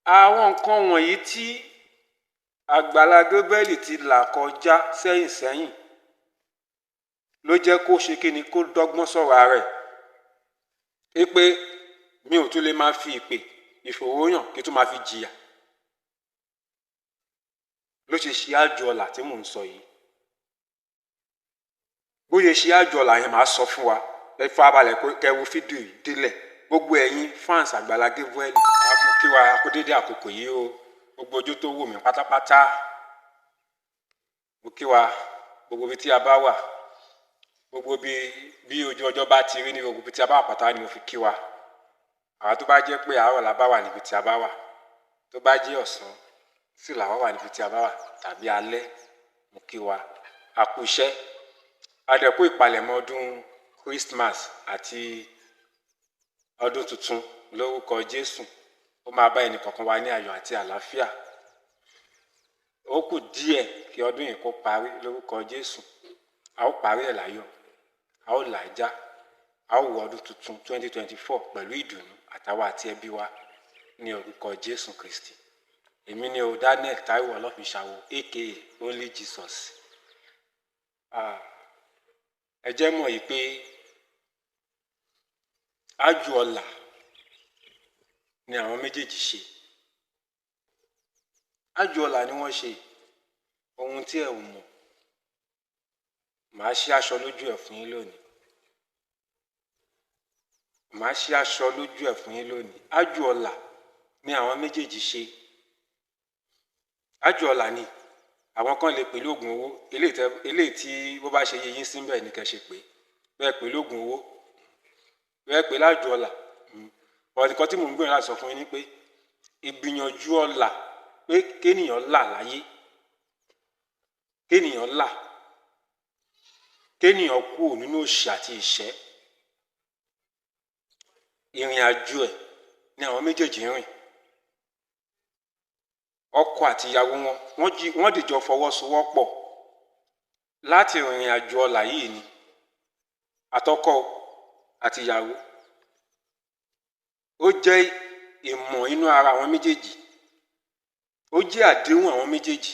àwọn nǹkan wọ̀nyí tí Agbala Gabriel ti là kọjá sẹ́yìn ló jẹ́ kó ṣe kíni kó dọ́gbọ́n sọ̀rọ̀ rẹ̀ pé mi ò tún lè máa fi ìpè ìfòròyàn kí tún máa fi jìyà ló ṣe ṣe àjò ọ̀la tí mò ń sọ yìí. bóyá ṣe àjò ọ̀la yẹn máa sọ fún wa ẹ farabalẹ̀ kẹwo fídíò yìí délẹ̀. Gbogbo ẹ̀yin fans Agbala Gabriel a mú kí wa kó dédé àkókò yìí o. Gbogbo ojú tó wò mí pátápátá mo kí wa gbogbo ibi tí a bá wà, gbogbo bí ojú ọjọ́ bá ti rí ní gbogbo ibi tí a bá wà pátá ni mo fi kí wa. Àwa tó bá jẹ́ pé àárọ̀ la bá wà níbi tí a bá wà, tó bá jẹ́ ọ̀sán sì làwa wà níbi tí a bá wà tàbí alẹ́, mo kí wa a kú iṣẹ́. A dẹ̀ kú ìpalẹ̀mọ́ ọdún Christmas àti ọdún tuntun lórúkọ Jésù. Ó máa bá ẹnì kọ̀ọ̀kan wa ní ayọ̀ àti àlàáfíà. Ó kù díẹ̀ kí ọdún yìí kó parí lórúkọ Jésù. A ó parí ẹ̀ láyọ̀, a ó là á já, a ó wọ ọdún tuntun 2024 pẹ̀lú ìdùnnú àtàwa àti ẹbí wa ní orúkọ Jésù Kristi. Èmi ni o Daniel Taiwo Ọlọ́finṣàwò aka Only Jesus. Ẹ jẹ́ mọ̀ yìí pé àjò ọ̀la ni àwọn méjèèjì ṣe. Àjò ọ̀la ni wọ́n ṣe. Ohun tí ẹ ò mọ̀ màá ṣí aṣọ lójú ẹ̀ fún yín lónìí. Màá ṣí aṣọ lójú ẹ̀ fún yín lónìí. Àjò ọ̀la ni àwọn méjèèjì ṣe. Àjò ọ̀la ni àwọn kan lè pè lóògùn owó eléyìí tí bó bá ṣe yé yín síbẹ̀ ní kẹ́ ṣe pé bẹ́ẹ̀ pè lóògùn owó bẹ́ẹ̀ pè lájò ọ̀la. Ọ̀rọ̀ nìkan tí mò ń gbìyànjú láti sọ fún yín ni pé ìgbìyànjú ọ̀la pé kéèyàn là láyé, kéèyàn là, kéèyàn kúrò nínú òṣì àti ìṣẹ́. Ìrìn àjò ẹ̀ ni àwọn méjèèjì ń rìn. Ọkọ àti ìyàwó wọ́n dìjọ fọwọ́sowọ́pọ̀ láti rìnrìn àjò ọ̀la yìí ni. Àtọkọ àti ìyàwó. Ó jẹ́ ìmọ̀ inú ara àwọn méjèèjì. Ó jẹ́ àdéhùn àwọn méjèèjì.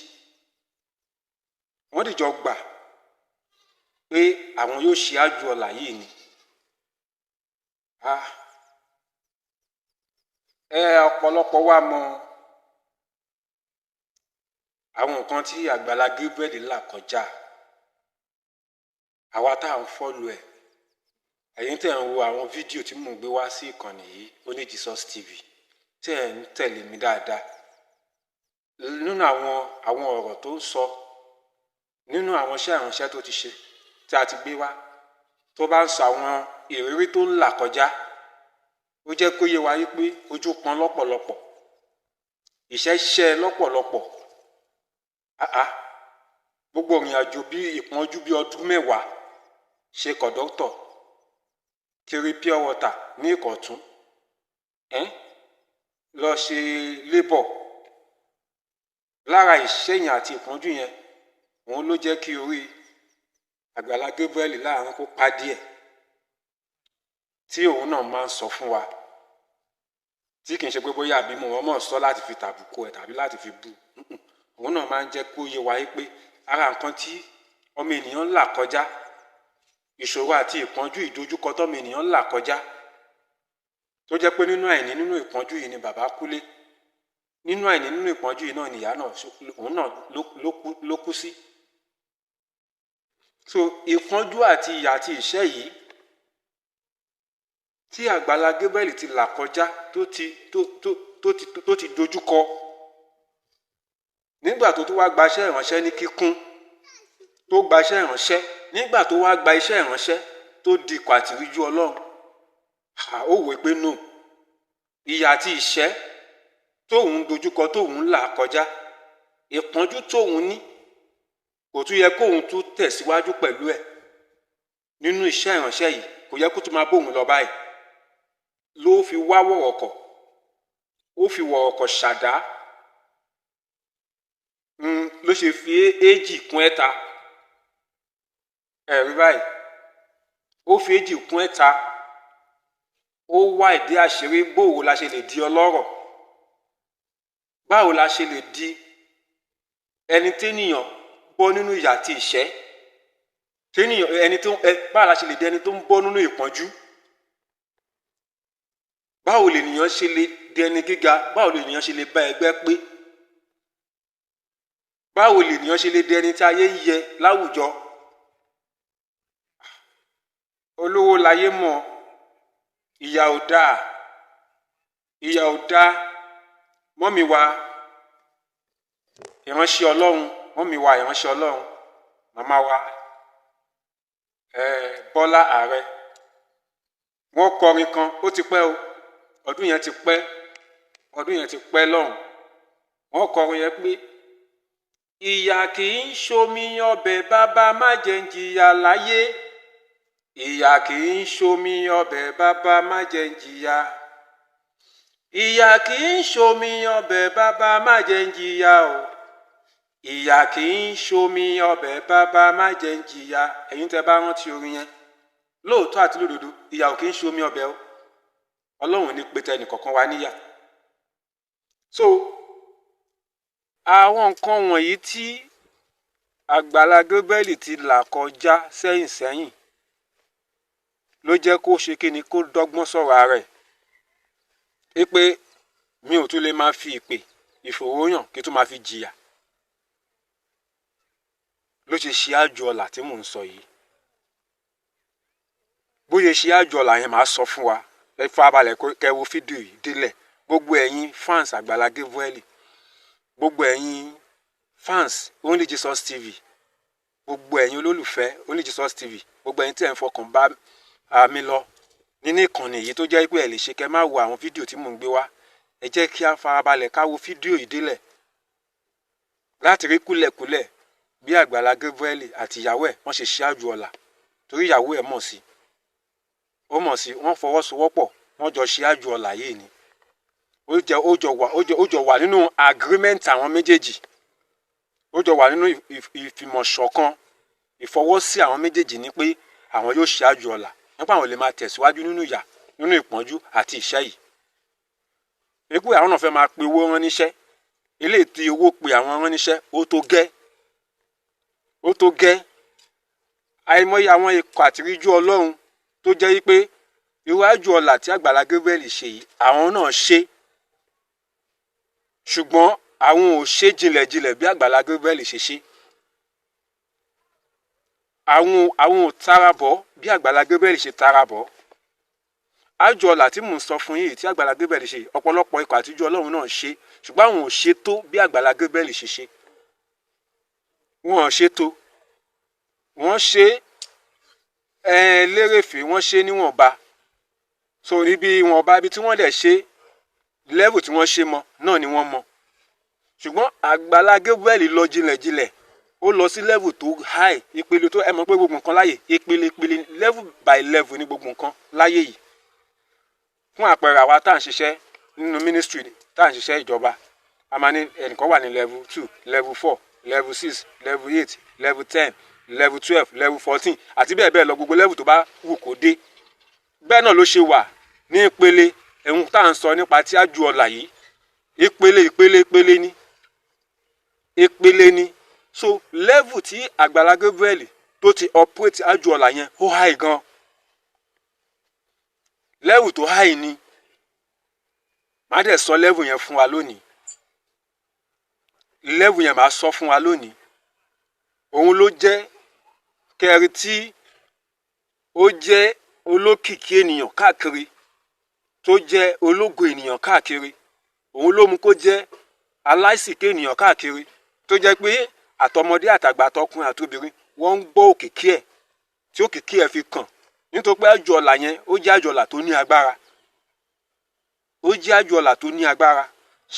Wọ́n dìjọ gbà pé àwọn yóò ṣe àjò ọ̀la yìí ni. Ọ̀pọ̀lọpọ̀ wa mọ̀ àwọn nǹkan tí Agbala Gabriel là kọjá. Àwa tá à ń fọ́lù ẹ̀, ẹ̀yin tẹ̀ ń wo àwọn fídíò tí mò ń gbé wá sí ìkànnì yìí Only Jesus TV tẹ̀ ń tẹ̀lé mi dáadáa. Nínú àwọn ọ̀rọ̀ tó ń sọ, nínú àwọn iṣẹ́ ìránṣẹ́ tó ti ṣe tí a ti gbé wá, tó bá ń sọ àwọn ìrírí tó ń là kọjá, ó jẹ́ kó yé wa wípé ojú pọ́n lọ́pọ̀lọpọ̀, ìṣẹ́ ṣẹ́ lọ́pọ̀lọpọ̀. Gbogbo ìrìn àjò bí ìpọ́njú bí ọdún 10 ṣe kọ̀dọ́tọ̀ kiri pure water ní Ìkọ̀tún, lọ ṣe labour. Lára ìṣẹ́yìn àti ìpọ́njú yẹn òun ló jẹ́ kí orí Agbala Gabriel láàrin kó pa díẹ̀, tí òun náà máa ń sọ fún wa, tí kì í ṣe pé bóyá àbí mo mọ̀ sọ láti fi tàbùkù ẹ̀ tàbí láti fi bú. Òun náà máa ń jẹ́ kó yé wa pé ara nǹkan tí ọmọ ènìyàn ń là kọjá, ìṣòro àti ìpọ́njú ìdojúkọ tọ́mọ ènìyàn ń là kọjá, tó jẹ́ pé nínú àìní nínú ìpọ́njú yìí ni bàbá kúlé, nínú àìní nínú ìpọ́njú yìí náà ni ìyá náà òun náà ló kú sí. So ìpọ́njú àti ìyà àti ìṣẹ́ yìí tí Agbala Gabriel ti là kọjá tó ti dojúkọ nígbà tó wá gbaṣẹ́ ìránṣẹ́ ní kíkún, tó gbaṣẹ́ ìránṣẹ́, nígbà tó wá gba iṣẹ́ ìránṣẹ́ tó di ikọ̀ àtìríjú Ọlọ́run, ó wò pé no, ìyà àti ìṣẹ́ tóun dojúkọ tóun là kọjá, ìpọ́njú tóun ní, kò tún yẹ kóun tún tẹ̀síwájú pẹ̀lú ẹ̀ nínú iṣẹ́ ìránṣẹ́ yìí, kò yẹ kó tún máa bóun lọ báyìí. Ló fi wá wọ̀rọ̀kọ̀, ó fi wọ̀rọ̀kọ̀ ṣàdá, ló ṣe fi èjì kún ẹ̀ta. Ẹ̀rí báyìí, ó fi èjì kún ẹ̀ta, ó wá ìdí àṣírí bóòwò la ṣe lè di ọlọ́rọ̀. báwo la ṣe lè di ẹni ténìyàn bọ́ nínú ìyà àti ìṣẹ́, báwo la ṣe lè di ẹni tó ń bọ́ nínú ìpọ́njú, báwo lènìyàn ṣe lè di ẹni gíga, báwo lènìyàn ṣe lè bá ẹgbẹ́ pé, báwo lènìyàn ṣe lè di ẹni tí ayé ń yẹ láwùjọ. Olówó láyé mọ̀, ìyà ò dáa, ìyà ò dáa. Mọ́mì wa ìránṣẹ́ Ọlọ́run, mọ́mì wa ìránṣẹ́ Ọlọ́run, màmá wa Bọ́lá Ààrẹ, wọ́n kọrin kan, ó ti pẹ́ o, ọdún yẹn ti pẹ́ lọ́hùn. Wọ́n kọrin yẹn pé ìyà kì í ṣomi ọbẹ̀ bàbá má jẹ́ ń jìyà láyé, ìyà kì í ṣomi ọbẹ̀ bàbá má jẹ́ ń jìyà, ìyà kì í ṣomi ọbẹ̀ bàbá má jẹ́ ń jìyà o, ìyà kì í ṣomi ọbẹ̀ bàbá má jẹ́ ń jìyà. Ẹ̀yin tẹ́ bá rántí orin yẹn, lóòótọ́ àti lódodo ìyà ò kì í ṣomi ọbẹ̀ o, Ọlọ́run ní pété ẹnìkọ̀ọ̀kan wa níyà. So àwọn nǹkan wọ̀nyí tí Agbala Gabriel ti là kọjá sẹ́yìn ló jẹ́ kó ṣe kíni, kó dọ́gbọ́n sọ̀rọ̀ ara ẹ̀ pé mi ò tún lè máa fi ìpè ìfòròyàn kí tó máa fi jìyà, ló ṣe ṣe àjò ọ̀la tí mò ń sọ yìí. bóyá ṣe àjò ọ̀la yẹn máa sọ fún wa, ẹ farabalẹ̀ kẹ́ wo fídíò yìí délẹ̀, gbogbo ẹ̀yin fans Agbala Gabriel, gbogbo ẹ̀yin fans Only Jesus TV, gbogbo ẹ̀yin olólùfẹ́ Only Jesus TV, gbogbo ẹ̀yin tí ẹ̀ ń fọkàn bá mi lọ nínú ìkànnì yìí tó jẹ́ pé ẹ lè ṣe kẹ́ máa wo àwọn fídíò tí mò ń gbé wá. Ẹ jẹ́ kí a farabalẹ̀ ká wo fídíò yìí délẹ̀ láti rí kúlẹ̀kúlẹ̀ bí Agbala Gabriel àti ìyàwó ẹ̀ wọ́n ṣe ṣáájú ọ̀la, torí ìyàwó ẹ̀ mọ̀ sí, wọ́n fọwọ́sowọ́pọ̀, wọ́n jọ ṣáájú ọ̀la yìí ni. Ó jọ wà nínú agreement àwọn méjèèjì, ó jọ wà nínú ìfìmọ̀ṣọ̀kan, ìfọwọ́sí àwọn méjèèjì ní pé àwọn yóò ṣáájú ọ̀la, nípa àwọn lè máa tẹ̀síwájú nínú ìyà, nínú ìpọ́njú àti ìṣẹ́ yìí. Pé àwọn náà fẹ́ máa pe owó rán níṣẹ́, eléyìí tí owó pe àwọn rán níṣẹ́, ó tó gẹ́. Àìmọye àwọn ikọ̀ àtiríjú Ọlọ́run tó jẹ́ wípé iwájú ọ̀la tí Agbala Gabriel ṣe yìí àwọn náà ṣe, ṣùgbọ́n àwọn ò ṣe jinlẹ̀jinlẹ̀ bí Agbala Gabriel ṣe ṣe. Àwọn ò tarabọ̀ bí Agbala Gabriel ṣe tarabọ̀. Àjọ ọ̀la tí mò ń sọ fún yìí tí Agbala Gabriel ṣe, ọ̀pọ̀lọpọ̀ ikọ̀ àtijú Ọlọ́run náà ṣe, ṣùgbọ́n àwọn ò ṣe tó bí Agbala Gabriel ṣe ṣe. Wọ́n ò ṣe tó, wọ́n ṣe lérèfé, wọ́n ṣe níwọ̀nba. So níbi ìwọ̀nba ibi tí wọ́n dẹ̀ ṣe, level tí wọ́n ṣe mọ́ náà ni wọ́n mọ̀. Ṣùgbọ́n Agbala Gabriel lọ jinlẹ̀jinlẹ̀, ó lọ sí level tó high, ìpele tó, ẹ mọ̀ pé gbogbo nǹkan láyè ìpele level by level ní gbogbo nǹkan láyé yìí. Fún àpẹẹrẹ àwa tá à ń ṣiṣẹ́ nínú ministry, tá à ń ṣiṣẹ́ ìjọba, a máa ní ẹnìkan wà ní level 2, level 4, level 6, level 8, level 10, level 12, level 14 àti bẹ́ẹ̀ bẹ́ẹ̀ lọ, gbogbo level tó bá wù kó dé. Bẹ́ẹ̀ náà ló ṣe wà ní ìpele ẹ̀hún tá à ń sọ nípa tí àjù ọ̀la yìí, ìpele ni. So level tí Agbala Gabriel tó ti operate àjù ọ̀la yẹn ó high gan, level tó high ni. Màá dẹ̀ sọ level yẹn fún wa lónìí, level yẹn màá sọ fún wa lónìí. Òun ló jẹ́ kẹrin tí ó jẹ́ olókìkí ènìyàn káàkiri, tó jẹ́ ológo ènìyàn káàkiri. Òun ló mú kó jẹ́ aláìsìkí ènìyàn káàkiri, tó jẹ́ pé àtọmọdé àtàgbà àtọkùnrin àtobìnrin wọ́n ń gbọ́ òkìkí ẹ̀, tí òkìkí ẹ̀ fi kàn. Nítorí pé àjọ ọ̀la yẹn ó jẹ́ àjọ ọ̀la tó ní agbára, ó jẹ́ àjọ ọ̀la tó ní agbára.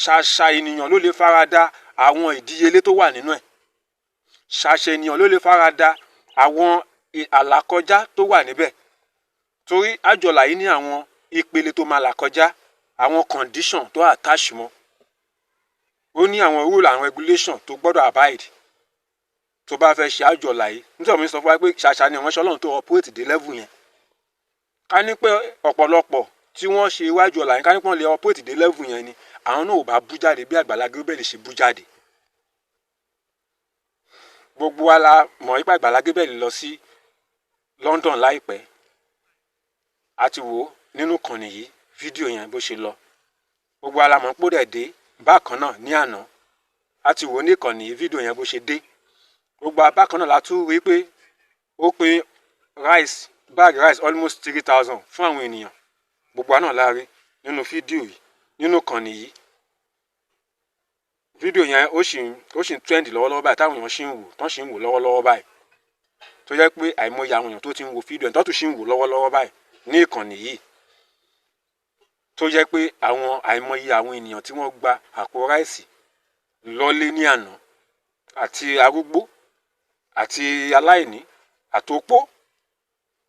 Ṣàṣà ènìyàn ló lè farada àwọn ìdíyelé tó wà nínú ẹ̀. Ṣàṣà ènìyàn ló lè farada àwọn àlàkọjá tó wà níbẹ̀. Torí àjọ ọ̀la yìí ní àwọn ìpele tó máa là kọjá, àwọn condition tó attach mọ́. Ó ní àwọn rule and regulation tó gbọ́dọ̀ abide tó bá fẹ́ ṣe àjọ ọ̀la yìí. Nítorí mi sọ fún wa pé ṣàṣà ni ìránṣẹ́ Ọlọ́run tó operate dé level yẹn. Ká ní pé ọ̀pọ̀lọpọ̀ tí wọ́n ṣe iwájú ọ̀la yẹn, ká ní pé wọ́n lè operate dé level yẹn ni, àwọn náà ò bá bú jáde bí Agbala Gabriel ṣe bú jáde. Gbogbo wa la mọ̀ wípé Agbala Gabriel lọ sí London láìpẹ́. A ti wò nínú ìkànnì yìí fídíò yẹn bó ṣe lọ. Gbogbo wa la mọ̀ pé ó dẹ̀ dé bákan náà ní àná. A ti wò ní ìkànnì yìí fídíò yẹn bó ṣe dé. Gbogbo wa bákan náà la tún rí pé ó pín rice bag rice almost 3,000 fún àwọn ènìyàn. Gbogbo wa náà la rí nínú fídíò yìí nínú ìkànnì yìí. Fídíò yẹn ó sì ń trend lọ́wọ́lọ́wọ́ báyìí táwọn èèyàn sì ń wò lọ́wọ́lọ́wọ́ báyìí. Tó jẹ́ pé àìmọye àwọn èèyàn tó ti ń wo fídíò yẹn tó tún sì ń wò lọ́wọ́lọ́wọ́ báyìí ní ìkànnì yìí. Tó jẹ́ pé àwọn àìmọye àwọn ènìyàn tí wọ́n gba àpò ráìsì lọ́lé ní àná àti arúgbó àti aláìní àtòpó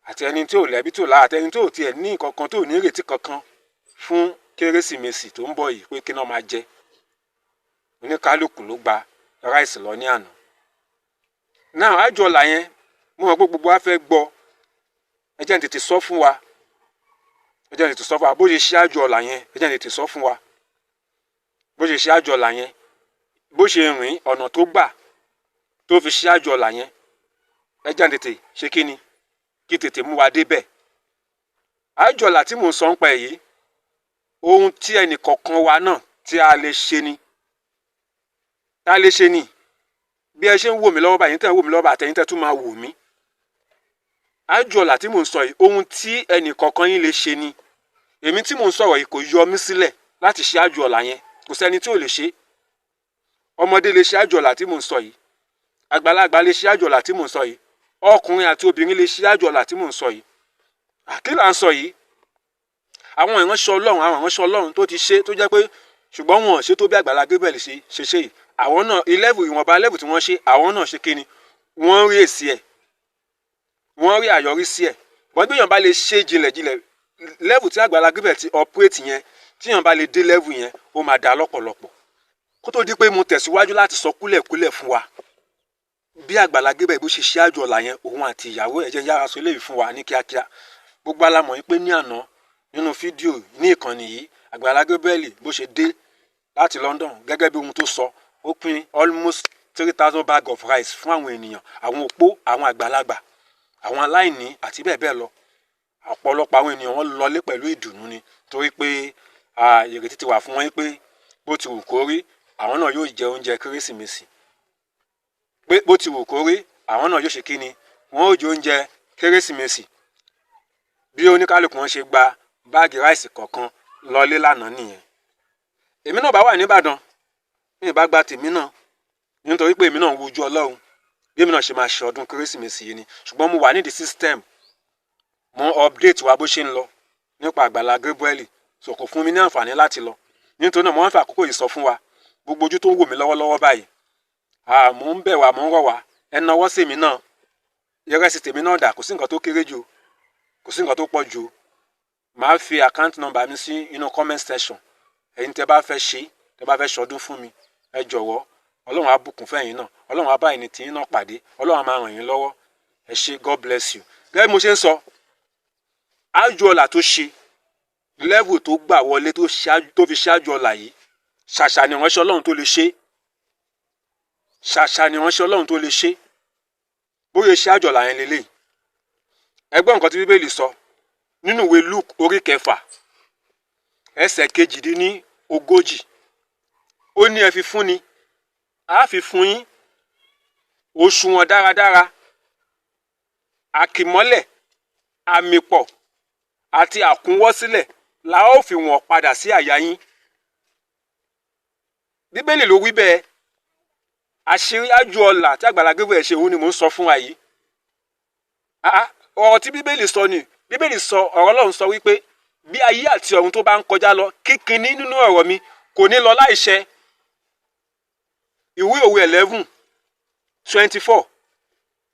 àti ẹni tí ò lẹ́bí tí ò lára àti ẹni tí ò tiẹ̀ ní nǹkan kan tó ní ìrètí kankan fún Kérésìmesì tó ń bọ̀ yìí pé kí náà máa jẹ. Oníkálùkù ló gba ráìsì lọ ní àná. Náà àjọlà yẹn mo mọ̀ pé gbogbo wa fẹ́ gbọ́. Ẹ jẹ́ n tètè sọ fún wa. Ẹ jẹ́ n tètè sọ fún wa bó ṣe ṣe àjọlà yẹn. Ẹ jẹ́ n tètè sọ fún wa bó ṣe ṣe àjọlà yẹn. Bó ṣe rìn ọ̀nà tó gbà tó fi ṣe àjọlà yẹn. Ẹ jẹ́ n tètè ṣe kí ni kí tètè mú wa débẹ̀. Àjọlà tí mò ń sọ ń pa èyí ohun tí ẹnì kọ̀ọ̀kan wa náà tí a lè ṣe ni. Tá lè ṣe ni bí ẹ ṣe ń wò mí lọ́wọ́ báyìí tẹ́ ń wò mí lọ́wọ́ àtẹ̀yìn tẹ́ tún máa wò mí. Àjọlà tí mò ń sọ yìí ohun tí ẹnì kọ̀ọ̀kan yín lè ṣe ni. Èmi tí mò ń sọ̀rọ̀ yìí kò yọ mí sílẹ̀ láti ṣe àjọlà yẹn. Kò sẹ́ni tí ò lè ṣe. Ọmọdé lè ṣe àjọlà tí mò ń sọ yìí. Àgbàlagbà lè ṣe àjọlà tí mò ń sọ yìí. Ọkùnrin àti obìnrin lè ṣe àjọlà tí mò ń sọ yìí. Kí là ń sọ yìí? Àwọn ìránṣẹ́ Ọlọ́run tó ti ṣe tó jẹ́ pé ṣùgbọ́n wọn ò ṣe tó bí Agbala Gabriel ṣe yìí. Àwọn náà ìwọ̀nba level tí wọ́n ṣe àwọn náà ṣe kíni wọ́n rí èsì ẹ̀. Wọ́n rí àyọrísí ẹ̀. Wọ́n gbéyàn bá lè ṣe jinlẹ̀ level tí Agbala Gabriel ti operate yẹn tí yàn bá lè dé level yẹn ó máa dá lọ́pọ̀lọpọ̀. Kó tó di pé mo tẹ̀síwájú láti sọ kúlẹ̀kúlẹ̀ fún wa bí Agbala Gabriel bó ṣe ṣe àjọlà yẹn òun àti ìyàwó ẹ̀ jẹ́ yára sọ eléyìí fún wa ní kíákíá. Gbogbo alámọ̀ yìí pé ní àná nínú fídíò ní ìkànnì yìí Agbala Gabriel bó ṣe dé láti London gẹ́gẹ́ bí ohun tó sọ ó pín almost 3,000 bag of rice fún àwọn ènìyàn àwọn opó àwọn àgbàlagbà àwọn aláìní àti bẹ́ẹ̀ bẹ́ẹ̀ lọ. Ọ̀pọ̀lọpọ̀ àwọn ènìyàn wọn lọlé pẹ̀lú ìdùnnú ni torí pé ìrètí ti wà fún wọn pé bó ti wù kó rí àwọn náà yóò jẹ oúnjẹ Kérésìmesì. Pé bó ti wù kó rí àwọn náà yóò ṣe kíni wọn ó jẹ oúnjẹ Kérésìmesì. Bí oníkálùkù wọn ṣe gba báàgì ráìsì kọ̀ọ̀kan lọlé lánàá nìyẹn. Èmi náà bá wà ní Ìbàdàn mi bá gba tèmi náà nítorí pé èmi náà ń wojú Ọlọ́run bí èmi náà ṣe máa ṣe ọdún Kérésìmesì yìí ni. Ṣùgbọ́n mo wà nídìí system mo update wa bó ṣe ń lọ nípa Agbala Gabriel so kò fún mi ní àǹfààní láti lọ. Nítorí náà mo ń fi àkókò yìí sọ fún wa gbogbo ojú tó ń wò mí lọ́wọ́lọ́wọ́ báyìí mo ń bẹ̀ wá mo ń rọ̀ wá ẹ nawọ́ sí mi náà ìrẹsì tèmi náà dà kò sí nǹkan tó kéré jù kò sí nǹkan tó pọ̀ jù. Màá fi account number mi sí inú comment section. Ẹ̀yin tẹ́ bá fẹ́ ṣe tẹ́ bá fẹ́ ṣọdún fún mi ẹ jọ̀wọ́ Ọlọ́run á bùkún fẹ́yìn náà Ọlọ́run á bá ẹni tí yín náà pàdé Ọlọ́run á máa ràn yín lọ́wọ́. Ẹ ṣé God bless you. Gẹ́gẹ́ bí mo ṣe ń sọ àjọlà tó ṣe level tó gbà wọlé tó fi ṣáájú ọlà yìí ṣàṣà ni ìránṣẹ́ Ọlọ́run tó lè ṣe. Ṣàṣà ni ìránṣẹ́ Ọlọ́run tó lè ṣe. Bóyá ṣe àjọlà yẹn lélẹ̀. Ẹ gbọ́ nǹkan tí Bíbélì sọ nínú ìwé Luke orí 6 ẹsẹ̀ 42. Ó ní ẹ fi fún ni a fi fún yín òṣùwọ̀n dáradára àkìmọ́lẹ̀ àmìpọ̀ àti àkúnwọ́sílẹ̀ la ó fi wọ́n padà sí àyà yín. Bíbélì ló wí bẹ́ẹ̀. Àṣírí àjọlà tí Agbala Gabriel ṣe òun ni mò ń sọ fún wa yìí. Ọ̀rọ̀ tí Bíbélì sọ ni Bíbélì sọ ọ̀rọ̀ Ọlọ́run sọ wípé bí ayé àti ọ̀run tó bá ń kọjá lọ kíkiní nínú ọ̀rọ̀ mi kò ní lọ láìṣẹ. Ìwé Òwe 11:24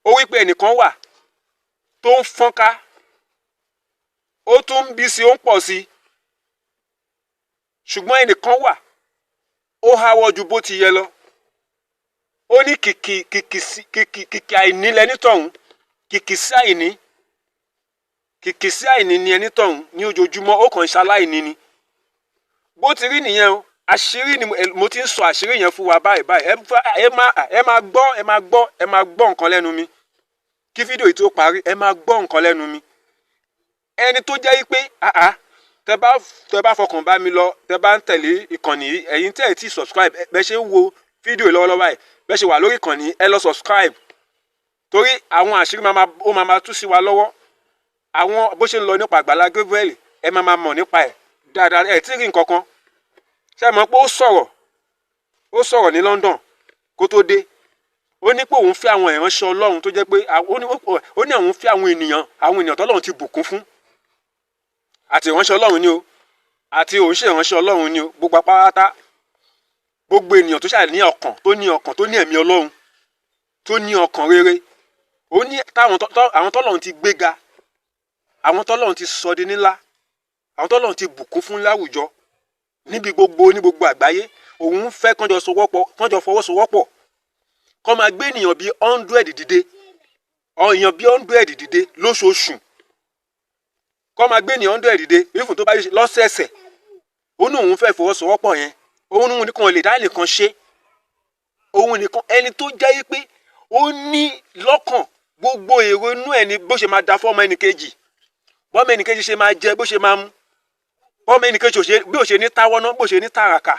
ó wípé ẹnìkan wà tó ń fọ́nká ó tún ń bí sí ó ń pọ̀ sí ṣùgbọ́n ẹnìkan wà ó háwọ́ ju bó ti yẹ lọ. Ó ní kìkì àìní lẹni tọ̀hún kìkì sí àìní ni ẹni tọ̀hún ní ojoojúmọ́ ó kàn ṣaláìní ni. Bó ti rí nìyẹn o àṣírí ni mo ti ń sọ àṣírí yẹn fún wa báyìí ẹ máa gbọ́ nǹkan lẹ́nu mi kí fídíò yìí tó parí ẹ máa gbọ́ nǹkan lẹ́nu mi. ẹni tó jẹ́ pé tẹ bá fọkàn bá mi lọ tẹ bá ń tẹ̀lé ìkànnì yìí ẹ̀yin tẹ́ ẹ̀ tí subscribe bẹ́ ṣe ń wo fídíò lọ́wọ́lọ́wọ́ báyìí bẹ́ ṣe wà lórí ìkànnì ẹ lọ subscribe torí àwọn àṣírí ó máa tú sí wa lọ́wọ́. àwọn bó ṣe ń lọ nípa Agbala Gabriel ẹ máa mọ̀ nípa ẹ̀ dáadáa ẹ̀ tí rí nǹkan kan. ṣé ẹ mọ̀ pé ó sọ̀rọ̀ ní London kó tó dé ó ní pé òun fẹ́ àwọn ìránṣẹ́ Ọlọ́run tó jẹ́ pé ó ní àwọn fẹ́ àwọn ènìyàn tọ́lọ́run ti bùkún fún àti ìránṣẹ́ Ọlọ́run ni o àti òǹṣẹ́ ìránṣẹ́ Ọlọ́run ni o gbogbo apáráta gbogbo ènìyàn tó ṣàní ọkàn tó ní ẹ̀mí Ọlọ́run tó ní ọkàn rere ó ní àwọn tọ́lọ́run ti gbéga àwọn tọ́lọ́run ti sọ di ńlá àwọn tọ́lọ́run ti bùkún fún láwùjọ ní gbogbo àgbáyé òun fẹ́ kánjọ fọwọ́sowọ́pọ̀ kọ́ máa gbé ènìyàn bíi 100 dìde èèyàn bíi 100 dìde lóṣooṣù kọ́ máa gbé ènìyàn 100 dìde ìfún tó bá yẹ lọ́sẹ̀ẹ̀sẹ̀ ó ní òun fẹ́ fọwọ́sowọ́pọ̀ yẹn òun nìkan lè dá nìkan ṣe òun nìkan ẹni tó jẹ́ pé ó ní lọ́kàn gbogbo èrò inú ẹ̀ ni bó ṣe máa da fọ́ọ̀mù ẹnìkejì bọ́ọ̀mù ẹnìkejì ṣe máa jẹ bó ṣe máa mú bọ́ọ̀mù ẹnìkejì bí ó ṣe ní táwọ́ náà bó ṣe ní tàràkà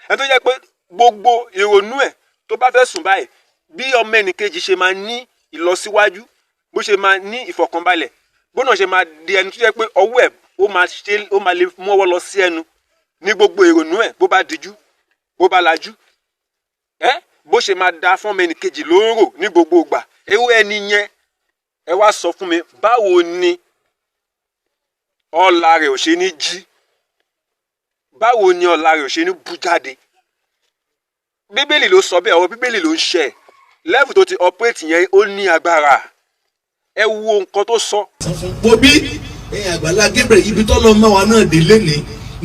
ẹni tó jẹ́ pé gbogbo ìrònú ẹ̀ tó bá fẹ́ sùn báyìí bí ọmọ ẹnìkejì ṣe máa ní ìlọsíwájú bó ṣe máa ní ìfọ̀kànbalẹ̀ bó náà ṣe máa di ẹni tó jẹ́ pé ọwọ́ ẹ̀ ó máa lè mú ọwọ́ lọ sí ẹnu ní gbogbo ìrònú ẹ̀ bó bá dijú bó bá lajú bó ṣe máa da fún ọmọ ẹnìkejì lóòrò ní gbogbo ìgbà ewu ẹni yẹn ẹ wá sọ fún mi báwo ni ọlá rẹ̀ ò ṣe ní jí báwo ni ọlá rẹ̀ ò ṣe ní bú jáde. Bíbélì ló sọ bẹ́ẹ̀ ọ̀rọ̀ Bíbélì ló ń ṣe level tó ti operate yẹn ó ní agbára ẹ wo nǹkan tó sọ. Bobi Agbala Gabriel ibi tó lọ mọ́ wa náà dé lẹ́ni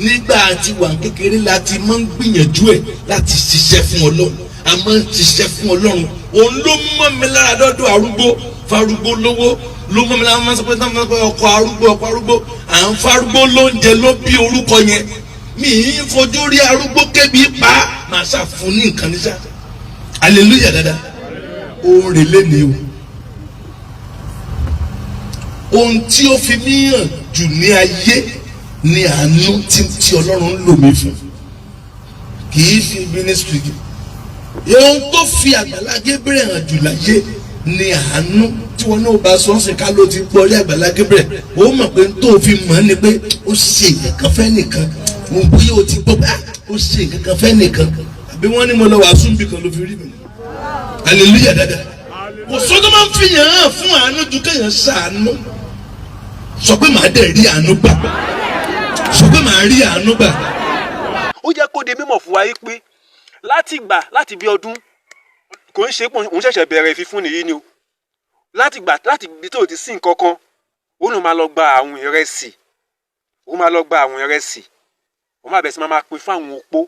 nígbà tí wà kékeré láti máa ń gbìyànjú ẹ̀ láti ṣiṣẹ́ fún Ọlọ́run a máa ń ṣiṣẹ́ fún Ọlọ́run òun ló mọ́ mi lára dọ́dọ̀ arúgbó farúgbó lówó ló mọ́ mi lára máa ń sọ pé ọkọ̀ arúgbó à ń farúgbó lóúnjẹ ló bí orúkọ yẹn mi ì fojú rí arúgbó kébi pa máa ṣàfún ní nǹkan níṣà hallelujah dada òun rè lẹ́ni o ohun tí ó fi mí hàn jù ní ayé ni àánú tí Ọlọ́run ń lò mí fún kì í fi ministry ohun tó fi Agbala Gabriel hàn jù láyé ni àánú tí wọn náà bá sọ ṣe ká ló ti gbọ́ rí Agbala Gabriel ó mọ̀ pé tó fi mọ̀ ni pé ó ṣe nǹkan fẹ́ nìkan mo bóyá o ti gbọ́ pé ó ṣe nǹkan fẹ́ nìkan àbí wọ́n ní mo lọ wàásù bí kan ló fi rí mi hallelujah dada kò sọ́dọ̀ máa ń fi yàn án fún àánú ju kéèyàn ṣàánú sọ pé màá dẹ̀ rí àánú gbà sọ pé màá rí àánú gbà. ó jẹ́ kó di mímọ̀ fún wa yìí pé láti bí ọdún kò ń ṣe pé òun ṣẹ̀ṣẹ̀ bẹ̀rẹ̀ ìfifún nìyí ni o láti bí tó ti sí nǹkan kan òun máa lọ gba àwọn ìrẹsì òun máa bẹ̀rẹ̀ sí máa pín fún àwọn opó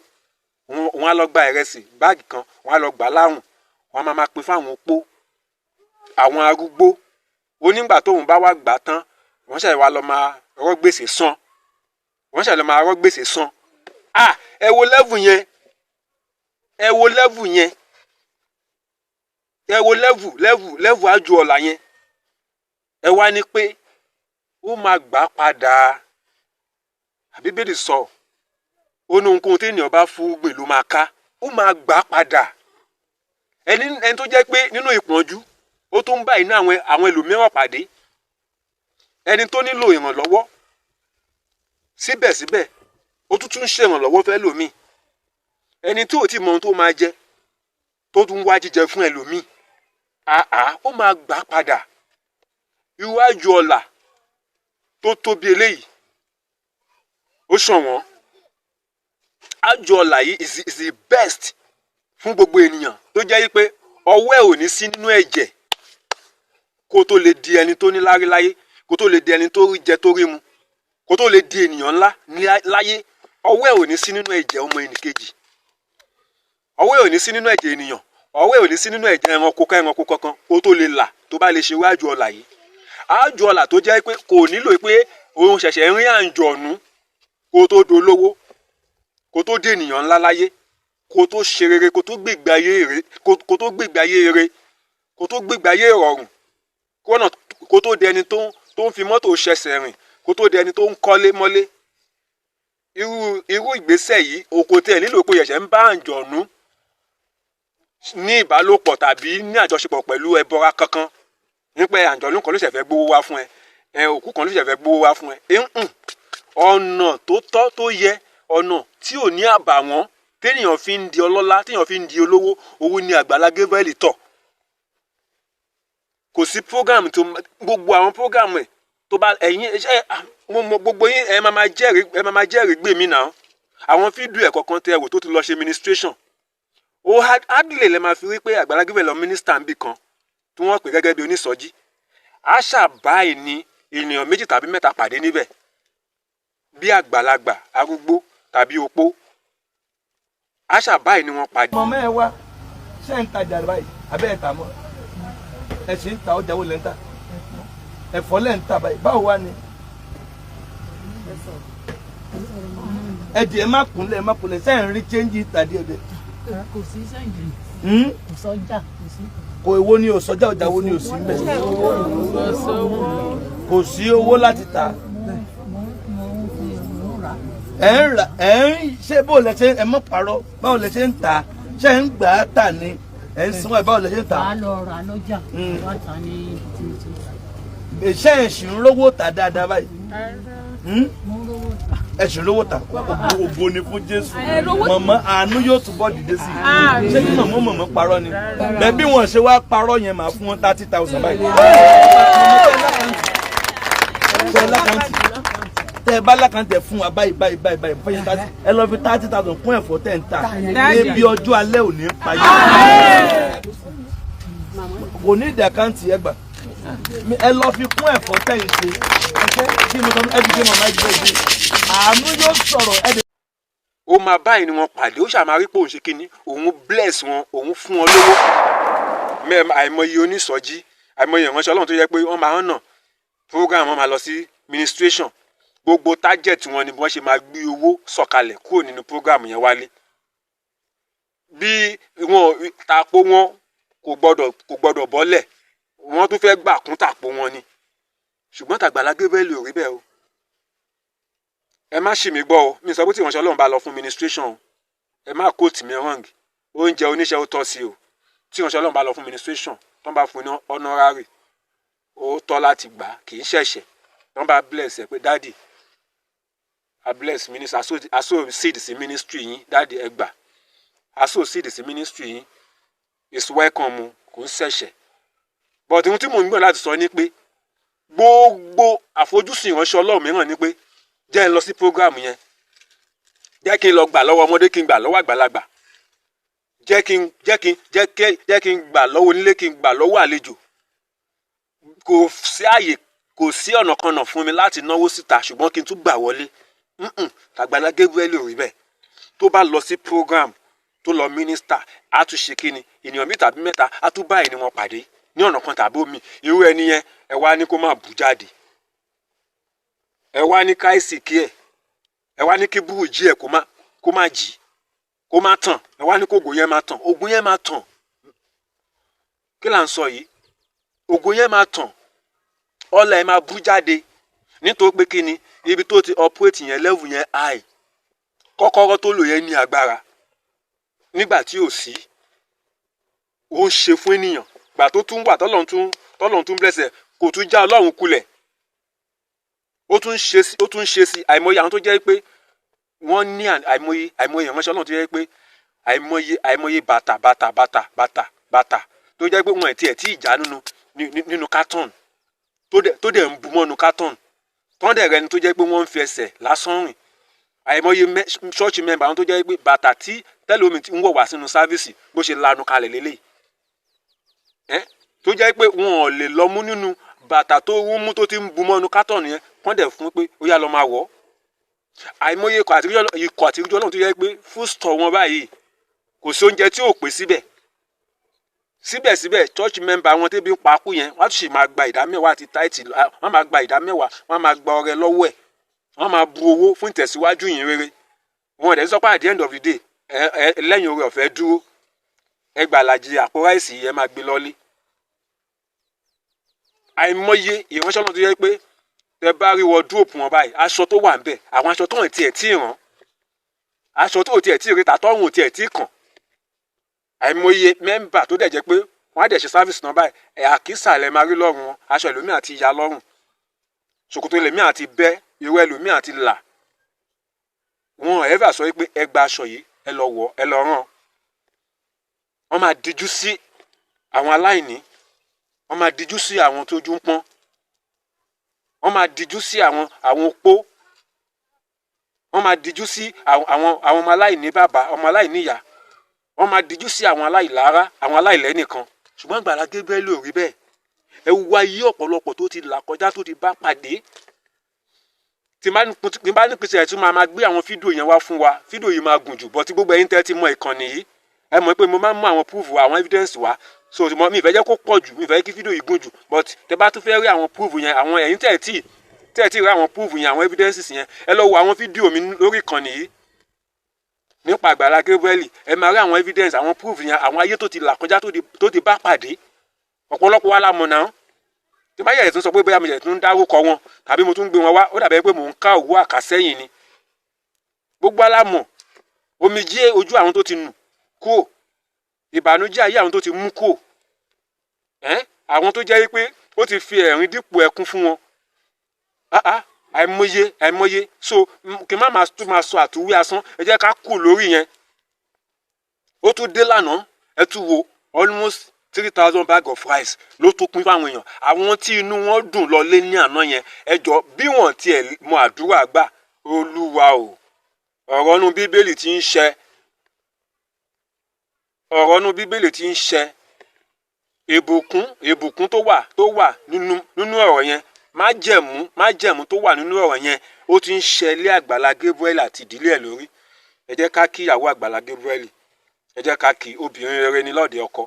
òun á lọ gba ìrẹsì báàgì kan òun á lọ gbà láwùn òun á máa pín fún àwọn opó àwọn arúgbó onígbà tóun bá wá gbà tán wọ́n ṣàlẹ̀ wá lọ máa rọ́ gbèsè san ẹ wo lẹ́vù yẹn lẹ́vù ájú ọ̀la yẹn ẹ wá ní pé ó máa gbà padà Bíbélì sọ ó ní ohunkóhun tí ènìyàn bá fúrúgbìn ló máa ká ó máa gbà padà ẹni tó jẹ́ pé nínú ìpọ́njú ó tún ń bá iná àwọn ẹlòmíràn pàdé ẹni tó nílò ìrànlọ́wọ́ síbẹ̀síbẹ̀ ó tún ń ṣe ìrànlọ́wọ́ fẹ́ lòmíì ẹni tí ò tí mọ ohun tó máa jẹ tó tún wá jíjẹ fún ẹlòmíì ó máa gbà padà irú àjò ọ̀la tó tóbi eléyìí ó ṣọ̀wọ́n àjò ọ̀la yìí is the best fún gbogbo ènìyàn tó jẹ́ pé ọwọ́ ẹ̀ ò ní sí nínú ẹ̀jẹ̀ kó tó lè di ẹni tó ní lárí láyé kó tó lè di ẹni tó rí jẹ tó rí mu kó tó lè di ènìyàn ńlá láyé ọwọ́ ẹ̀ ò ní sí nínú ẹ̀jẹ̀ ọmọ ẹnìkejì ọwọ́ ẹ̀ ò ní sí nínú ẹ̀jẹ̀ ènìyàn ọwọ́ ẹ̀ ò ní sí nínú ẹ̀jẹ̀ ẹranko kankan kó tó lè là tó bá lè ṣe wá àjò ọ̀la yìí àjò ọ̀la tó jẹ́ pé kò nílò pé òun ṣẹ̀ṣẹ̀ ń rí àǹjọ̀nú kó tó dolówó kó tó dé ènìyàn ńlá láyé, kó tó ṣe rere, kó tó gbègbè ayé rere, kó tó gbègbè ayé rere, kó tó gbègbè ayé ìrọ̀rùn, kó tó di ẹni tó ń fi mọ́tò ṣẹ̀ṣẹ̀ rìn, kó tó di ẹni tó ń kọ́lé mọ́lé. Irú ìgbésẹ̀ yìí oko tí ẹ nílò pé ẹ̀ṣẹ̀ ń bá àǹjọ̀nú ní ìbálòpọ̀ tàbí ní àjọṣepọ̀ pẹ̀lú ẹbọra kankan nípa àǹjọ̀nú kan ló ṣẹ̀fẹ̀ gbówó wá fún ẹ, òkú kan ló ṣẹ̀fẹ̀ gbówó wá fún ẹ. Ọ̀nà tó tọ́ tó yẹ, ọ̀nà tí ò ní àbàwọ́n téèyàn fi ń di ọlọ́lá, téèyàn fi ń di olówó, òun ni Agbala Gabriel tọ̀. Kò sí program tó gbogbo àwọn program ẹ̀ tó bá ẹ̀yin gbogbo yín ẹ máa jẹ́rìí gbé mi náà. Àwọn fídíò ẹ̀ kọ̀ọ̀kan tẹ wò tó ti lọ ṣe ministration. Ó hardly lè máa fi wí pé Agbala Gabriel lọ minister níbì kan tí wọ́n pè gẹ́gẹ́ bí onísọjí. Àṣà báyìí ni ènìyàn 2 tàbí 3 pàdé níbẹ̀, bí àgbàlagbà, arúgbó tàbí opó. Àṣà báyìí ni wọ́n pàdé. Mọ̀mọ́ ẹ wá ṣé ń tajà báyìí abẹ́ ẹ̀ tà mọ́ ẹ sì ń ta ọjà wo lẹ́ ń tà ẹ̀fọ́ lẹ́ ń tà báyìí báwo wá ni. Ẹ̀jẹ̀ má kúnlẹ̀ sẹ́yìn rí chẹ́ńjì tàdí ọ̀dẹ̀. Kò sí sẹ́yìn. Kò sọ́jà, kò sí. Kò èwo ni ò sọ́jà ọjà wo ni ò sí mbẹ̀. Kò sí owó láti tà. Ṣé bó lẹ ṣe ẹ mọ̀ parọ́ báwo lẹ ṣe ń tà ṣé ń gbà á tà ni ẹ ń sanwó ẹ báwo lẹ ṣe ń tà. Bá lọ rà lọ́jà wá tà ní tìǹtì. Ṣé ẹ ṣì ń rówó tà dáadáa báyìí. Mo rówó tà. Ẹ ṣì ń rówó tà ògo ni fún Jésù. Mọ̀mọ́ àánú yóò túbọ̀ dìde sí i. Ṣé kí mọ̀mọ́ parọ́ ni bẹ́ẹ̀ bí wọ́n ṣe wá parọ́ yẹn máa fún wọn 30,000 báyìí. Tẹ bá lákàntẹ fún wa báyìí fẹyìn 30 ẹ lọ fi 30,000 kún ẹ̀fọ́ tẹ ń tà ebi ọjọ́ alẹ́ ò ní pa yín. Kò ní ìdí àkáǹtì ẹgbà ẹ lọ fi kún ẹ̀fọ́ tẹ ń ṣe kí mo sọ ẹbí ṣe màmá ìdílé ìdí àánú yóò sọ̀rọ̀ ẹdẹ. Ó máa báyìí ni wọ́n pàdé, ó ṣàmárí pé òun ṣe kíní, òun bless wọn, òun fún wọn lówó. Àìmọye onísọjí, àìmọye ìránṣẹ́ Ọlọ́run tó yẹ pé wọ́n máa ń nà program, wọ́n máa lọ sí ministration. Gbogbo target wọn ni wọ́n ṣe máa gbé owó sọ̀kalẹ̀ kúrò nínú program yẹn wálé. Bí wọn tàpó wọn kò gbọ́dọ̀ bọ́lẹ̀, wọ́n tún fẹ́ gbà kún tàpó wọn ni. Ṣùgbọ́n t'Agbala Gabriel ò rí bẹ́ẹ̀ o. Ẹ má ṣì mí gbọ́ o, mi sọ pé tí ìránṣẹ́ Ọlọ́run bá lọ fún ministration o, ẹ má quote mi wrong. Oúnjẹ oníṣẹ́ ó tọ́ sí o. Tí ìránṣẹ́ Ọlọ́run bá lọ fún ministration, tó ń bá fún ní honorary, ó tọ́ láti gbà, kì í ṣẹ̀ṣẹ̀. Tó ń bá bless ẹ pé daddy I bless ministry, aso seed sí ministry yín, daddy ẹ gbà. Aso seed sí ministry yín is welcome, kò ń ṣẹ̀ṣẹ̀. But ohun tí mò ń gbọ́ láti sọ ni pé gbogbo àfojúsùn ìránṣẹ́ Ọlọ́run mìíràn ni pé jẹ́ ń lọ sí program yẹn, jẹ́ kí n lọ gbà lọ́wọ́ ọmọdé, kí n gbà lọ́wọ́ àgbàlagbà, jẹ́ kí n gbà lọ́wọ́ onílé, kí n gbà lọ́wọ́ àlejò. Kò sí àyè, kò sí ọ̀nà kan náà fún mi láti náwó síta ṣùgbọ́n kí n tún gbà wọlé. Agbala Gabriel ò rí bẹ́ẹ̀. Tó bá lọ sí program tó lọ minister, á tún ṣe kíni, ènìyàn 2 tàbí 3 á tún báyìí ni wọ́n pàdé ní ọ̀nà kan tàbí omi. Irú ẹni yẹn ẹ wá ní kó má bù jáde, ẹ wá ní káìsì kí ẹ wá ní kí burújí ẹ kó má jì, kó má tàn, ẹ wá ní kó ògo yẹn má tàn. Ògo yẹn má tàn. Kí là ń sọ yìí? Ògo yẹn má tàn, ọlá ẹ má bù jáde nítorí pé kíni, ibi tó ti operate yẹn level yẹn high, kọ́kọ́rọ́ tó lò yẹn ní agbára. Nígbà tí ò sí, ó ń ṣe fún ènìyàn. Gbà tó tún wà tọ́lọ́run tún bless ẹ, kò tún já Ọlọ́run kulẹ̀. Ó tún ṣe sí àìmọye àwọn tó jẹ́ pé wọ́n ní àìmọye ìránṣẹ́ Ọlọ́run tó jẹ́ pé àìmọye bàtà tó jẹ́ pé wọ́n ẹ̀ tí ìjà nínú carton tó dẹ̀ ń bu mọ́nu carton tó dẹ̀ rẹni tó jẹ́ pé wọ́n ń fi ẹsẹ̀ lásán rìn. Àìmọye church member àwọn tó jẹ́ pé bàtà tí tẹ́lómi ń wọ̀ wá sínú sáfíìsì bó ṣe lanu kalẹ̀ lélẹ̀ tó jẹ́ pé wọn ò lè lọ mú nínú bàtà tó ń mú tó ti ń bu mọ́nu carton yẹn, wọ́n dẹ̀ fún pé ó yá lọ máa wọ̀. Àìmọye ikọ̀ àtìríjọ́ Ọlọ́run tó jẹ́ pé food store wọn báyìí kò sí oúnjẹ tí ò pé síbẹ̀síbẹ̀ church member wọn tẹ́bi ń pakú yẹn, wọ́n á tún sì máa gba ìdámẹ́wàá àti táìtì, wọ́n máa gba ìdámẹ́wàá, wọ́n máa gba ọrẹ lọ́wọ́ ẹ̀, wọ́n máa bu owó fún ìtẹ̀síwájú yìí rere. wọn dẹ̀ sọ pé at the end of the day lẹ́yìn oore ọ̀fẹ́ dúró ẹ gbàlàjì àpò ráìsì ẹ máa gbé lọ́lé. àìmọye ìránṣẹ́ náà tó yẹ pé tẹ bá rí wọdúrópù wọn báyìí aṣọ tó wà ń bẹ̀ àwọn aṣọ tó hàn tiẹ̀ tí ì rán aṣọ tó tiẹ̀ tí ì rí tàtọ́rùn tiẹ̀ tí ì kàn. àìmọye mẹ́mbà tó dẹ̀ jẹ́ pé wọ́n á dẹ̀ ṣe sáfìsì náà báyìí àkísà lẹ máa rí lọ́rùn wọn aṣọ ẹlòmíì àti ya lọ́rùn ṣòkòtò ẹlòmíì àti bẹ́ irú ẹlòmíì àti là. wọn ẹ̀fà sọ pé ẹ gba aṣọ yìí ẹ lọ wọ̀ ẹ lọ rán. wọ́n máa díjú sí àwọn aláìní wọ́n máa díjú sí àwọn tójú ń pọ́n wọ́n máa díjú sí àwọn opó wọ́n máa díjú sí àwọn ọmọ aláìní bàbá ọmọ aláìní ìyá wọ́n máa díjú sí àwọn aláìlára àwọn aláìlẹ́nìkan. ṣùgbọ́n Agbala Gabriel ò rí bẹ́ẹ̀. ẹ wá yí ọ̀pọ̀lọpọ̀ tó ti là kọjá tó ti bá pàdé. tí bá ní pèsè ẹ̀ tún máa gbé àwọn fídíò yẹn wá fún wa fídíò yìí máa gùn jù bọ́ tí gbogbo ẹ̀yin tẹ́ ti mọ ìkànnì yìí ẹ mọ̀ pé mo máa ń mú àwọn proof àwọn evidence wá so mi ìfẹ́ jẹ́ kó pọ̀ jù mi ìfẹ́ kí fídíò yìí gùn jù but tẹ́ bá tún fẹ́ rí àwọn proof yẹn àwọn ẹ̀yin tẹ́ ti rí àwọn proof yẹn àwọn evidences yẹn ẹ lọ wo àwọn fídíò mi lórí ìkànnì yìí nípa Agbala Gabriel ẹ máa rí àwọn evidence àwọn proof yẹn àwọn ayé tó ti là kọjá tó ti bá pàdé ọ̀pọ̀lọpọ̀ wa la mọ̀ náà tí bá yẹ̀ tún sọ pé bóyá mo yẹ̀ tún dárúkọ wọn tàbí mo tún gbé wọn wá ó dàbẹ́ pé mò ń ká òwú àkàsẹ́yìn ni gbogbo alámọ̀ omijé ojú àwọn tó ti nù kúò ìbànújẹ́ ayé àwọn tó ti mú kúò àwọn tó jẹ́ pé ó ti fi ẹ̀rín dípò ẹkún fún wọn àìmọye so kí n má máa sọ àtúwí asán ẹ jẹ́ ká kù lórí yẹn ó tún dé lánàá ẹ tún wo almost 3,000 bag of rice ló tún pín fáwọn èèyàn àwọn tí inú wọn dùn lọ lé ní àná yẹn ẹ jọ bí wọn tiẹ̀ mọ àdúrà gbà Olúwa o ọ̀rọ̀ nu bíbélì ti ń ṣẹ ọ̀rọ̀ nu bíbélì ti ń ṣẹ ìbùkún tó wà nínú ọ̀rọ̀ yẹn májẹ̀mú tó wà nínú ọ̀rọ̀ yẹn ó ti ń ṣẹlẹ̀ Agbala Gabriel àti ìdílé ẹ̀ lórí. ẹ jẹ́ ká kí ìyàwó Agbala Gabriel ẹ jẹ́ ká kí obìnrin rere ní lọ́ọ̀dẹ ọkọ.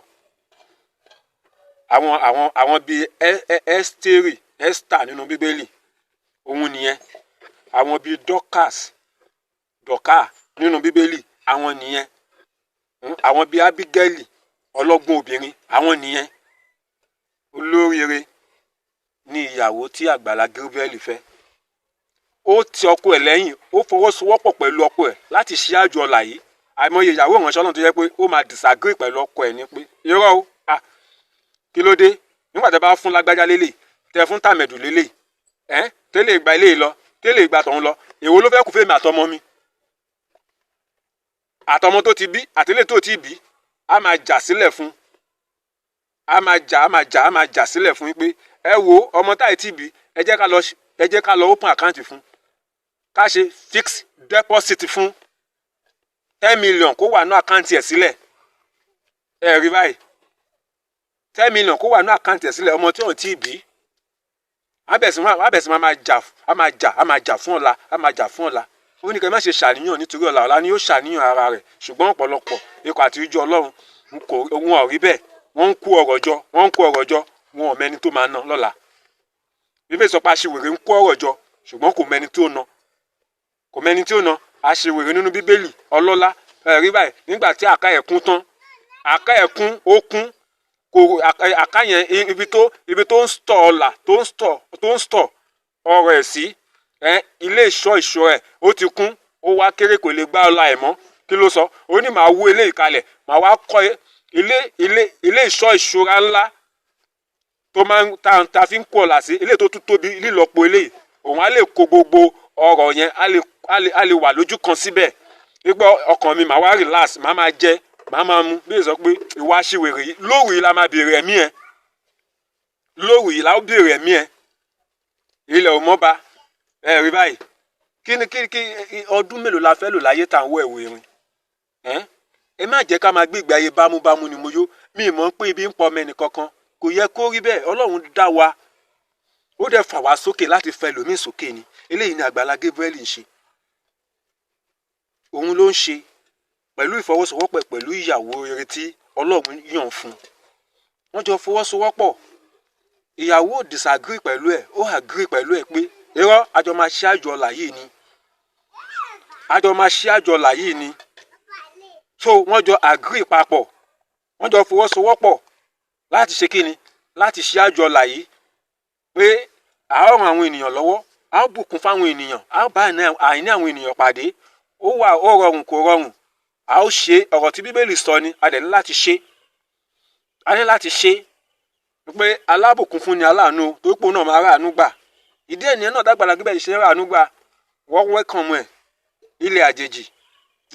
àwọn bíi Esther nínú bíbélì òun nìyẹn àwọn bíi Dọ́kà nínú bíbélì àwọn nìyẹn àwọn bíi Abigail ọlọ́gbọ́n obìnrin àwọn nìyẹn olóríire ní ìyàwó tí Agbala Gabriel fẹ́. ó ti ọkọ ẹ̀ lẹ́yìn ó fọwọ́sowọ́pọ̀ pẹ̀lú ọkọ ẹ̀ láti ṣe àjọ ọ̀la yìí àìmọye ìyàwó ìránṣẹ́ náà tó yẹ pé ó máa disagree pẹ̀lú ọkọ ẹ̀ ní pé irọ́ o kí ló dé nígbà tẹ́ bá fún lágbájá lélẹ̀ tẹ́ fún tàmẹ̀dù lélẹ̀ tẹ́lẹ̀ ìgbà ilé lọ tẹ́lẹ̀ ìgbà tọ̀hún lọ èwo ló fẹ́ kù fèmí àtọmọ mi àtọmọ tó ti bí àtẹlẹ tó ti bí a máa jà sílẹ̀ fún a máa jà sílẹ̀ fún pé ẹ wo ọmọ táyì tí bí ẹ jẹ́ ká lọ open account fún ká ṣe fixed deposit fún 10 million kó wà ní àkáǹtì ẹ̀ sílẹ̀ ẹ rí báyìí 10 million kó wà ní àkáǹtì ẹ̀ sílẹ̀ ọmọ tí ò tí ì bí abẹ̀sìn máa jà fún ọ̀la ó ní kẹ́ má ṣe ṣàníyàn nítorí ọ̀la ni yóò ṣàníyàn ara rẹ̀ ṣùgbọ́n ọ̀pọ̀lọpọ̀ ikọ̀ àti ìjọ Ọlọ́run wọn ò rí bẹ́ẹ̀ wọ́n ń kó ọ̀rọ̀ jọ wọn ò mẹ́ni tó máa ná lọ́la bíbélì sọ pé aṣiwèrè ń kó ọ̀rọ̀ jọ ṣùgbọ́n kò mẹ́ni tí ó ná aṣiwèrè nínú bíbélì ọlọ́lá rí báyìí nígbà tí àká ẹ̀ kún tán àká ẹ̀ kún ó kún kò àká yẹn ibi tó ń stọ̀ ọ̀la tó ń stọ̀ ọ̀rọ̀ ẹ̀ sí ilé ìṣọ́ ẹ̀ ó ti kún ó wá kéré kò lè gbá ọlá ẹ̀ mọ́ kí ló sọ ó ní màá wó ilé ìkalẹ̀ màá wá kọ́ ilé ìṣọ́ ìṣúra ńlá tó máa ń ta fi ń kó ọ̀la sí ilé tó tún tóbi lílọ́pọ̀ ilé òun á lè kó gbogbo ọ̀rọ̀ yẹn á lè wà lójú kan síbẹ̀ nígbà ọkàn mi màá wá relax màá máa jẹ màá máa mu bí èso pé ìwà aṣiwèrè yìí lóru yìí la máa béèrè ẹ̀mí ẹ̀ lóru yìí la ó béèrè ẹ̀mí ẹ̀ ilẹ̀ ò mọ́ba rí báyìí kí ọdún mélòó la fẹ́ lò láyé tá à ń wọ ẹ̀wò irin ẹ má jẹ́ ká máa gbé ìgbé ayé bámúbámú ni mo yó mi mọ̀ pé ibi ń pọ̀ mẹ́ni kankan kò yẹ kó rí bẹ́ẹ̀ Ọlọ́run dá wa ó dẹ̀ fà wá sókè láti fẹ́ lòmíì sókè ni eléyìí ni Agbala Gabriel ń ṣe òun ló ń ṣe pẹ̀lú ìfọwọ́sowọ́pọ̀ pẹ̀lú ìyàwó rere tí Ọlọ́run yàn fún wọ́n jọ fọwọ́sowọ́pọ̀ ìyàwó ò disagree pẹ̀lú ẹ̀ ó agree pẹ̀lú ẹ̀ pé irọ́ àjọ máa ṣe àjọ ọ̀la yìí ni àjọ máa ṣí àjọlà yìí ni. So wọ́n jọ agree papọ̀, wọ́n jọ fọwọ́sowọ́pọ̀ láti ṣe kíni, láti ṣí àjọlà yìí pé a ó ran àwọn ènìyàn lọ́wọ́, a ó bùkún fáwọn ènìyàn, a ó bá àìní àwọn ènìyàn pàdé. Ó rọrùn kò rọrùn, a ó ṣe ọ̀rọ̀ tí Bíbélì sọ ni, a dẹ̀ ní láti ṣe. A ní láti ṣe pé alábùkún fún ni aláàánú, torí pé òun náà máa ráàánú gbà. Ìdí ènìyàn náà d'Agbala Gabriel ṣe ráàánú gbà. Wọ́n wẹ́kọ̀mù ẹ̀ ilẹ̀ àjèjì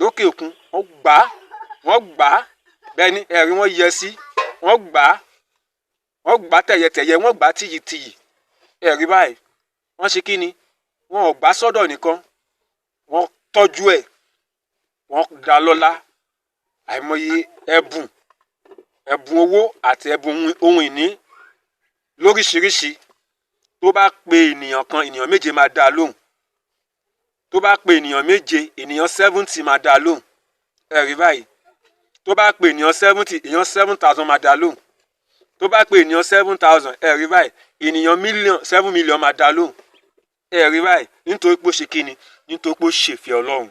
lókè òkun, wọ́n gbà á bẹ́ẹ̀ ni ẹ̀rí wọ́n yẹ sí, wọ́n gbà á tẹ̀yẹtẹ̀yẹ, wọ́n gbà á tìyìtìyì. Ẹ̀rí báyìí wọ́n ṣe kí ni, wọn ò gbà sọ́dọ̀ nìkan, wọ́n tọ́jú ẹ̀, wọ́n dá lọ́lá. Àìmọye ẹ̀bùn owó àti ẹ̀bùn ohun ìní lóríṣiríṣi. Tó bá pe ènìyàn kan, ènìyàn méje máa dá lóhùn. Tó bá pe ènìyàn méje, ènìyàn 70 máa dá lóhùn. Ẹ̀rí báyìí. Tó bá pe ènìyàn 70, ènìyàn 7,000 máa dá lóhùn. Tó bá pe ènìyàn 7,000, ẹ̀rí báyìí, ènìyàn 7 million máa dá lóhùn. Ẹ̀rí báyìí, nítorí pé ó ṣe kíni, nítorí pé ó ṣèfẹ́ Ọlọ́run,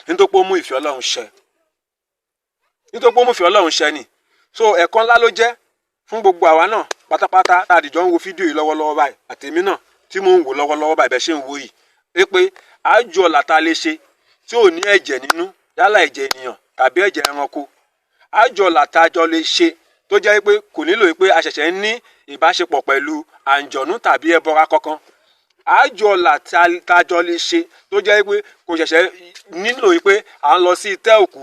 nítorí pé ó mú ìfẹ́ Ọlọ́run ṣẹ, nítorí pé ó mú ìfẹ́ Ọlọ́run ṣẹ ni. So ẹ̀kọ́ ńlá ló jẹ́ fún gbogbo àwa náà pátápátá àdìjọ ń wo fídíò yìí lọ́wọ́lọ́wọ́ báyìí, àtèmi náà tí mò ń wò lọ́wọ́lọ́wọ́ báyìí bẹ́ẹ̀ ṣe ń wo yìí, pé àjọlà tá lè ṣe tí ò ní ẹ̀jẹ̀ nínú, yálà ẹ̀jẹ̀ ènìyàn tàbí ẹ̀jẹ̀ ẹranko. Àjọlà tá jọ lè ṣe tó jẹ́ pé kò nílò pé a ṣẹ̀ṣẹ̀ ń ní ìbáṣepọ̀ pẹ̀lú àǹjọ̀nú tàbí ẹbọra kankan. Àjọlà tá jọ lè ṣe tó jẹ́ pé kò ṣẹ̀ṣẹ̀ nílò pé à ń lọ sí itẹ́ òkú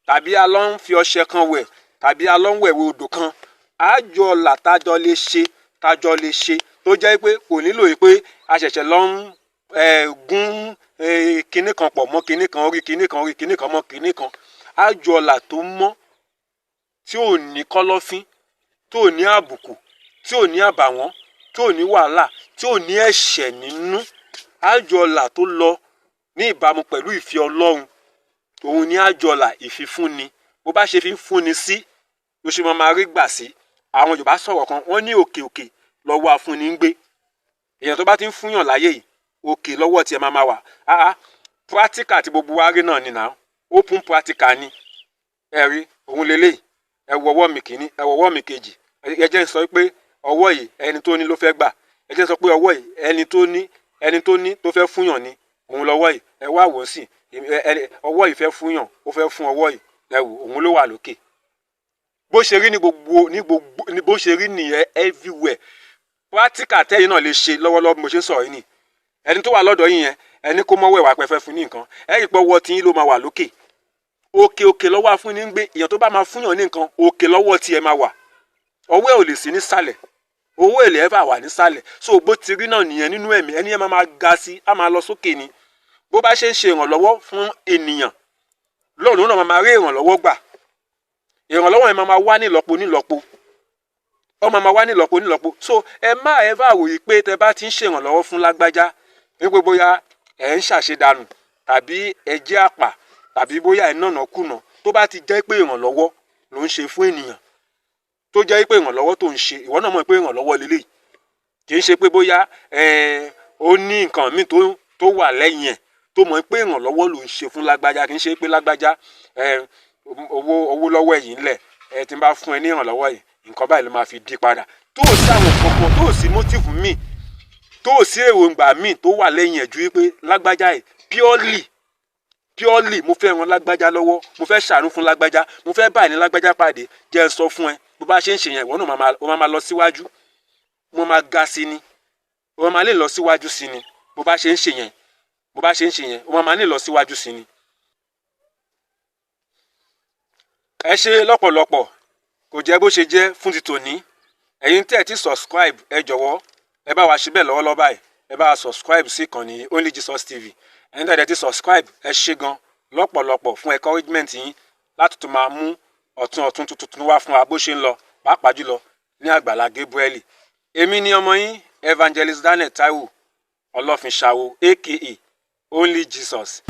tàbí a lọ ń fi ọṣẹ kan wẹ̀ tàbí a lọ ń wẹ̀wẹ̀ odò kan. Àjọlà tá jọ lè ṣe tó jẹ́ pé kò nílò pé a ṣẹ̀ṣẹ̀ lọ ń gún kinní kan pọ̀ mọ́ kinní kan, orí kinní kan, orí kinní kan mọ́ kinní kan. Àjọlà tó mọ́, tí ò ní kọ́lọ́fín, tí ò ní àbùkù, tí ò ní àbàwọ́n, tí ò ní wàhálà, tí ò ní ẹ̀ṣẹ̀ nínú. Àjọlà tó lọ ní ìbámu pẹ̀lú ìfẹ́ Ọlọ́run, òun ni àjọlà ìfifúnni. Bó bá ṣe fi ń fúnni sí ló ṣe máa rí gbà sí. Àwọn Yorùbá sọ̀rọ̀ kan, wọ́n ní òkè òkè lọ́wọ́ afúnni ń gbé. Èèyàn tó bá ti ń fúnyàn láyé yìí, òkè lọ́wọ́ tiẹ̀ máa wà. Practical tí gbogbo wa rí náà ni náà, open practical ni. Ẹ̀rí òun lélẹ́yìí, ẹ wo ọwọ́ mi kìíní, ẹ wo ọwọ́ mi kejì. Ẹ jẹ́ n sọ pé ọwọ́ yìí ẹni tó ní ló fẹ́ gbà. Ẹ jẹ́ n sọ pé ọwọ́ yìí ẹni tó ní tó fẹ́ fúnyàn ni, òun lọ́wọ́ yìí. Ẹ wá wò ó sì, ọwọ́ yìí fẹ́ fúnyàn, ó fẹ́ fún ọwọ́ yìí, ẹ wò òun ló wà lókè. Bó ṣe rí ní bó ṣe rí nìyẹn everywhere. Practical tẹ́yìn náà lè ṣe lọ́wọ́lọ́wọ́ bí mo ṣe ń sọ̀rọ̀ yìí ni. Ẹni tó wà lọ́dọ̀ yìí yẹn, ẹni kó mọ́wọ́ ìwà pẹ́fẹ́ fún ní nǹkan, ẹ rí pé ọwọ́ tí yín ló máa wà lókè. Òkè lọ́wọ́ afúnni ń gbé. Èèyàn tó bá máa fúnyàn ní nǹkan, òkè lọ́wọ́ tí ẹ máa wà. Ọwọ́ ẹ̀ ò lè sí nísàlẹ̀, owó èlé ẹ̀ bá wà nísàlẹ̀. So bó ti rí náà nìyẹn nínú ẹ̀mí, ẹni yẹn máa ga sí, á máa lọ sókè ni. Bó bá ṣe ń ṣe ìrànlọ́wọ́ fún ènìyàn, lọ́run náà máa rí ìrànlọ́wọ́ gbà. Ìrànlọ́wọ́ yẹn máa wá nílọ́po. Ó máa wá nílọ́po. So ẹ má ẹ bá wòye pé tẹ bá ti ń ṣe ìrànlọ́wọ́ fún lágbájá, wípé bóyá ẹ ń ṣàṣedànù tàbí ẹ jẹ́ àpà tàbí bóyá ẹ nànà kùnà. Tó bá ti jẹ́ pé ìrànlọ́wọ́ ló ń ṣe fún ènìyàn, tó jẹ́ pé ìrànlọ́wọ́ tó ń ṣe, ìwọ náà mọ̀ pé ìrànlọ́wọ́ lélẹ́yìí. Kì í ṣe pé bóyá ó ní nǹkan míì tó wà lẹ́yìn ẹ̀ tó mọ̀ pé ìrànlọ́wọ́ ló ń ṣe fún lágbájá. Kì í ṣe pé lágbájá owó lọ́wọ́ ẹ̀yìn ńlẹ̀, tí n bá fún ẹ ní ìrànlọ́wọ́ yìí, nǹkan báyìí ló máa fi dí padà. Tó ò sí àwọn kankan, tó ò sí motive míì, tó ò sí èròǹgbà míì tó wà lẹ́yìn ẹ̀ ju wípé lágbájá yìí purely mo fẹ́ ran lágbájá lọ́wọ́, mo fẹ́ ṣàánú fún lágbájá, mo fẹ́ báyìí ní lágbájá pàdé. Jẹ́ n sọ fún ẹ, bó bá ṣe ń ṣe yẹn, ìwọ náà ó máa lọ síwájú, mo máa ga sí ni, ó máa lè lọ síwájú sí ni. Bó bá ṣe ń ṣe yẹn, ó máa lè lọ síwájú sí ni. Ẹ ṣe lọ́pọ̀lọpọ̀, kò jẹ́ bó ṣe jẹ́ fún ti tòní. Ẹ̀yin tẹ́ ẹ ti subscribe, ẹ jọ̀wọ́ ẹ bá wa ṣe bẹ́ẹ̀ lọ́wọ́lọ́wọ́ báyìí. Ẹ bá wa subscribe sí ìkànnì Only Jesus TV. Ẹ̀yin tẹ́ ẹ ti subscribe, ẹ ṣe gan lọ́pọ̀lọpọ̀ fún encouragement yín láti tún máa mú ọ̀tun tuntun wá fún wa bó ṣe ń lọ, pàápàá jùlọ ní Agbala Gabriel. Èmi ni ọmọ yín Evangelist Daniel Taiwo Ọlọ́finṣàwò aka Only Jesus.